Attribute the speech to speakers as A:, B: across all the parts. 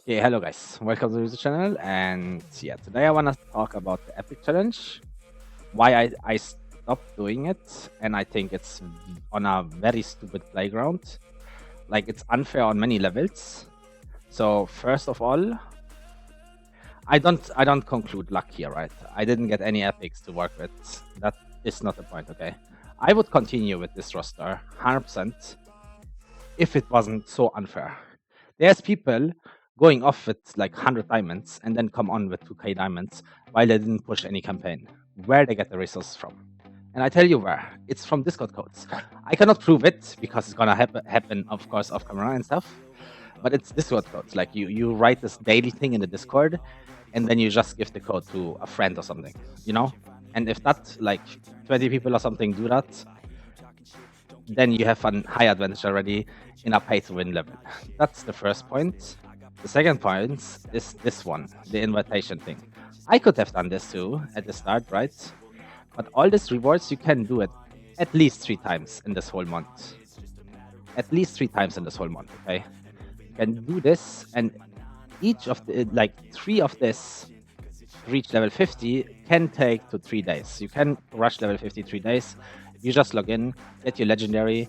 A: Okay, hello guys, welcome to the channel. And yeah, today I want to talk about the epic challenge, why I stopped doing it, and I think it's on a very stupid playground. Like, it's unfair on many levels. So first of all, I don't conclude luck here, right? I didn't get any epics to work with. That is not the point, okay? I would continue with this roster 100% if it wasn't so unfair. There's people going off with like 100 diamonds and then come on with 2k diamonds while they didn't push any campaign. Where they get the resources from? And I tell you where. It's from Discord codes. I cannot prove it because it's gonna happen, of course, off camera and stuff. But it's Discord codes. Like you write this daily thing in the Discord, and then you just give the code to a friend or something, you know. And if that like 20 people or something do that, then you have a high advantage already in a pay to win level. That's the first point. The second point is this one, the invitation thing. I could have done this too at the start, right? But all these rewards, you can do it at least 3 times in this whole month. At least 3 times in this whole month, okay? You can do this, and each of the, like 3 of this reach level 50 can take to 3 days. You can rush level 50 3 days. You just log in, get your legendary,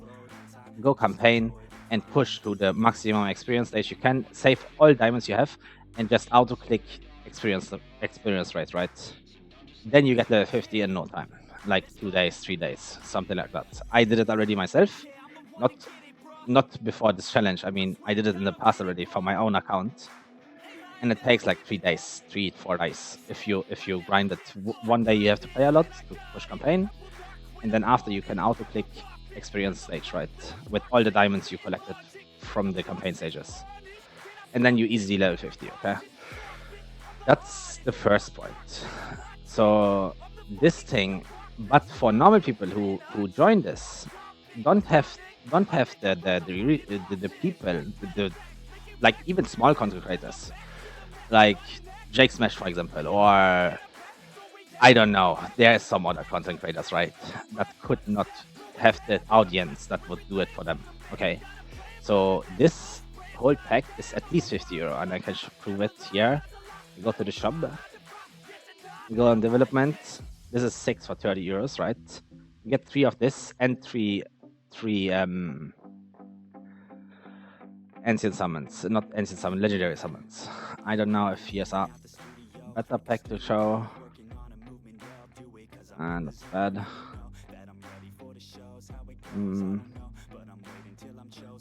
A: go campaign, and push to the maximum experience stage. You can save all diamonds you have and just auto-click experience rate, right? Then you get level 50 in no time, like 2 days, 3 days, something like that. I did it already myself, not before this challenge. I mean, I did it in the past already for my own account, and it takes like 3 days, 3-4 days. If you grind it, one day you have to play a lot to push campaign, and then after you can auto-click experience stage, right, with all the diamonds you collected from the campaign stages, and then you easily level 50. Okay, that's the first point. So this thing, but for normal people who join this, don't have the people, the like even small content creators like Jake Smash, for example, or I don't know, there's some other content creators, right, that could not have the audience that would do it for them. Okay, so this whole pack is at least 50 euro, and I can prove it here. You go to the shop, you go on development. This is 6 for 30 euros, right? You get 3 of this and three ancient summons, not ancient summon, legendary summons. I don't know if here's a better pack to show. And that's bad.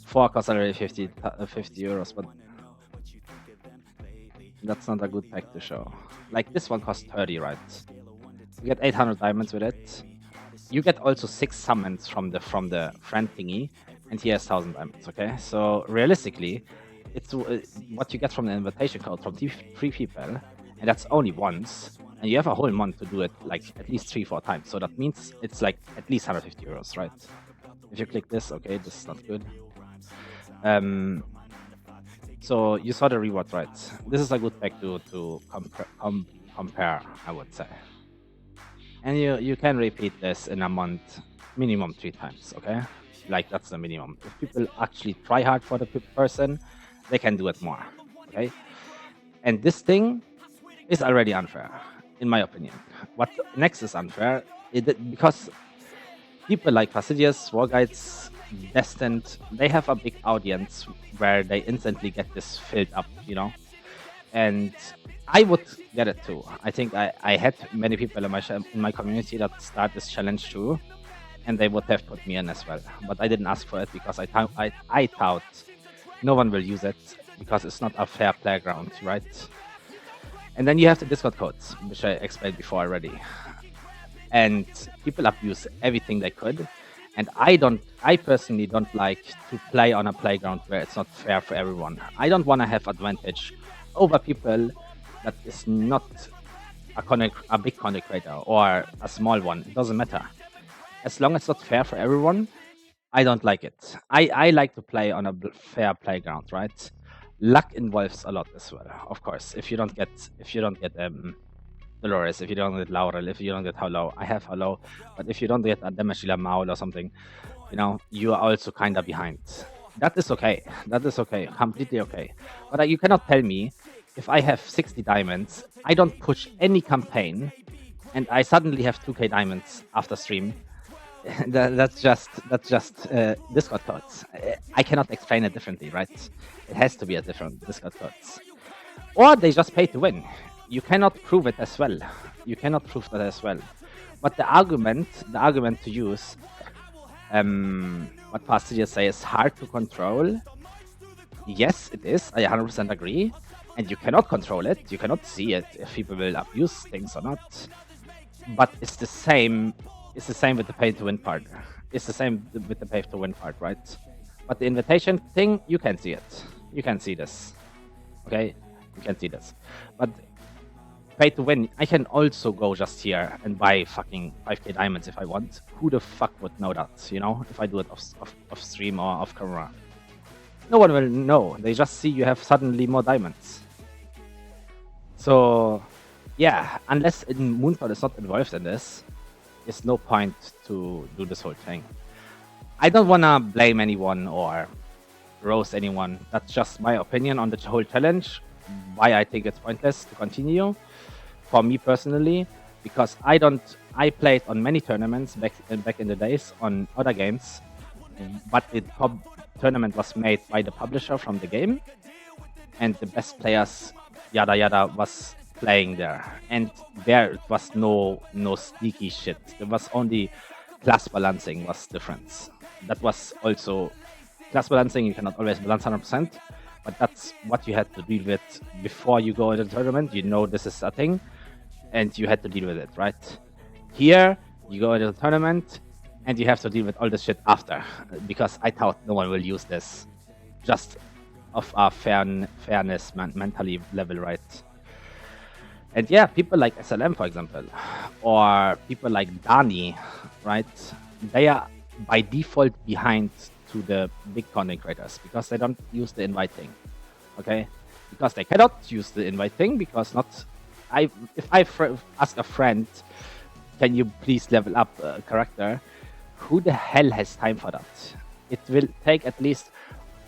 A: 4 costs already 50 euros, but that's not a good pack to show. Like, this one costs 30, right? You get 800 diamonds with it. You get also 6 summons from the friend thingy, and he has 1000 diamonds. Okay, so realistically, it's what you get from the invitation code from 3 people, and that's only once. And you have a whole month to do it, like at least 3-4 times. So that means it's like at least 150 euros, right? If you click this, okay, this is not good. So you saw the reward, right? This is a good pack to compare, I would say. And you can repeat this in a month, minimum 3 times, okay? Like, that's the minimum. If people actually try hard for the person, they can do it more, okay? And this thing is already unfair, in my opinion. What next is unfair, because people like Fastidious, War Guides, Destined, they have a big audience where they instantly get this filled up, you know? And I would get it too. I think I had many people in my community that start this challenge too, and they would have put me in as well. But I didn't ask for it because I thought no one will use it because it's not a fair playground, right? And then you have the Discord codes, which I explained before already. And people abuse everything they could. And I personally don't like to play on a playground where it's not fair for everyone. I don't want to have advantage over people that is not a big content creator or a small one. It doesn't matter. As long as it's not fair for everyone, I don't like it. I like to play on a fair playground, right? Luck involves a lot as well, of course. If you don't get Dolores, if you don't get Laurel, if you don't get Hollow, I have Hollow, but if you don't get a damage dealer Maul or something, you know, you are also kind of behind. That is okay. That is okay. Completely okay. But you cannot tell me if I have 60 diamonds, I don't push any campaign, and I suddenly have 2k diamonds after stream. That's just Discord codes. I cannot explain it differently, right? It has to be a different Discord codes. Or they just pay to win. You cannot prove it as well. You cannot prove that as well. But the argument to use, what Passages say is hard to control. Yes, it is. I 100% agree. And you cannot control it. You cannot see it if people will abuse things or not. But it's the same. It's the same with the pay to win part. It's the same with the pay to win part, right? But the invitation thing, you can see it. You can see this. Okay, you can see this. But pay to win, I can also go just here and buy fucking 5k diamonds if I want. Who the fuck would know that, you know? If I do it off stream or off camera. No one will know. They just see you have suddenly more diamonds. So, yeah, unless Moonfall is not involved in this, there's no point to do this whole thing. I don't want to blame anyone or roast anyone. That's just my opinion on the whole challenge. Why I think it's pointless to continue. For me personally, because I played on many tournaments back in the days on other games, but the tournament was made by the publisher from the game, and the best players, yada yada, was playing there, and there was no sneaky shit. There was only class balancing was different. That was also class balancing. You cannot always balance 100%, but that's what you had to deal with before you go into the tournament. You know this is a thing, and you had to deal with it, right? Here, you go into the tournament, and you have to deal with all this shit after, because I thought no one will use this, just of a fairness mentally level, right? And yeah, people like SLM, for example, or people like Dani, right? They are by default behind to the big content creators because they don't use the invite thing, okay? Because they cannot use the invite thing because if I ask a friend, can you please level up a character? Who the hell has time for that? It will take at least,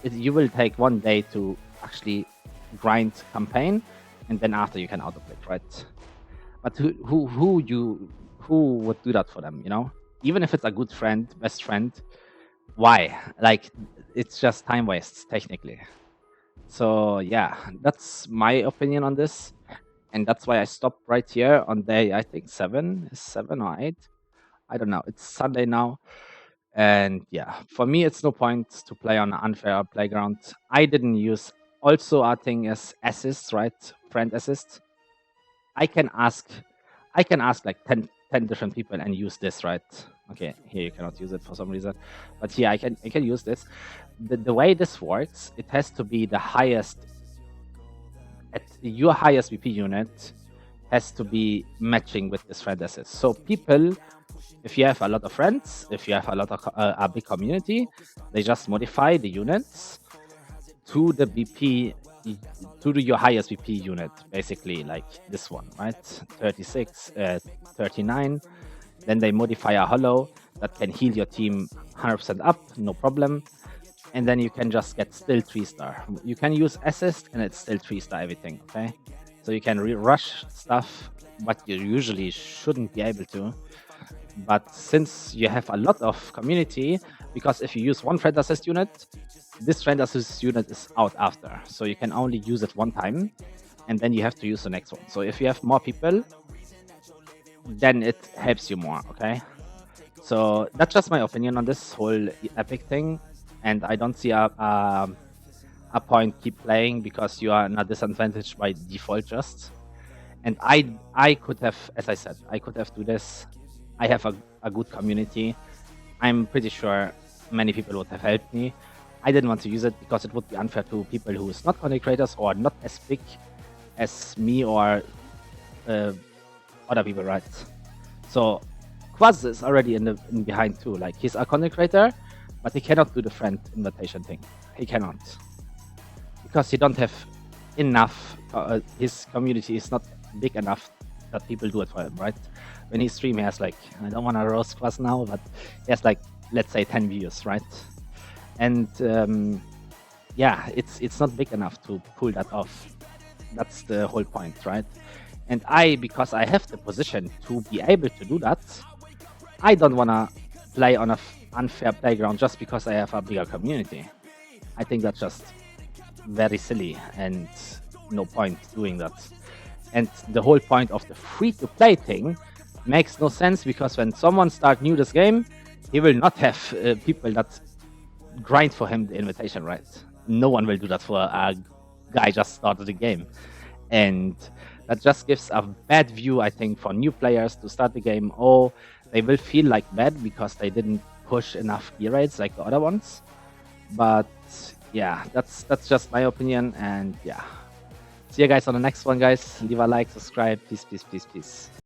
A: you will take 1 day to actually grind campaign, and then after you can auto-click, right? But who would do that for them, you know? Even if it's a good friend, best friend, why? Like, it's just time wastes, technically. So yeah, that's my opinion on this. And that's why I stopped right here on day, I think 7 or 8. I don't know. It's Sunday now. And yeah, for me, it's no point to play on an unfair playground. I didn't use also our thing as assist, right? Friend assist. I can ask like 10 different people and use this, right? Okay, here you cannot use it for some reason. But here I can use this. The way this works, it has to be the highest, at your highest VP unit has to be matching with this friend assist. So people, if you have a lot of friends, if you have a lot of a big community, they just modify the units to the VP, to your highest VP unit, basically, like this one, right? 36, 39. Then they modify a hollow that can heal your team 100% up, no problem. And then you can just get still 3-star. You can use assist and it's still 3-star everything, okay? So you can rush stuff, but you usually shouldn't be able to. But since you have a lot of community, because if you use one friend assist unit, this friend assist unit is out after. So you can only use it 1 time, and then you have to use the next one. So if you have more people, then it helps you more, okay? So that's just my opinion on this whole epic thing. And I don't see a point keep playing because you are not disadvantaged by default just. And I could have, as I said, I could have do this. I have a good community. I'm pretty sure many people would have helped me. I didn't want to use it because it would be unfair to people who is not content creators or not as big as me or other people, right? So Quaz is already in behind too. Like, he's a content creator, but he cannot do the friend invitation thing. He cannot because he don't have enough. His community is not big enough that people do it for him, right? When he streams, he has like, I don't want to roast Quaz now, but he has like, let's say 10 views, right? and yeah, it's not big enough to pull that off. That's the whole point, right? And because I have the position to be able to do that, I don't want to play on a unfair playground just because I have a bigger community. I think that's just very silly and no point doing that. And the whole point of the free-to-play thing makes no sense, because when someone starts new this game, he will not have people that grind for him the invitation, right? No one will do that for a guy just started the game. And that just gives a bad view, I think, for new players to start the game. Or they will feel like bad because they didn't push enough gear rates like the other ones. But yeah, that's just my opinion. And yeah, see you guys on the next one, guys. Leave a like, subscribe. Peace, peace, peace, peace.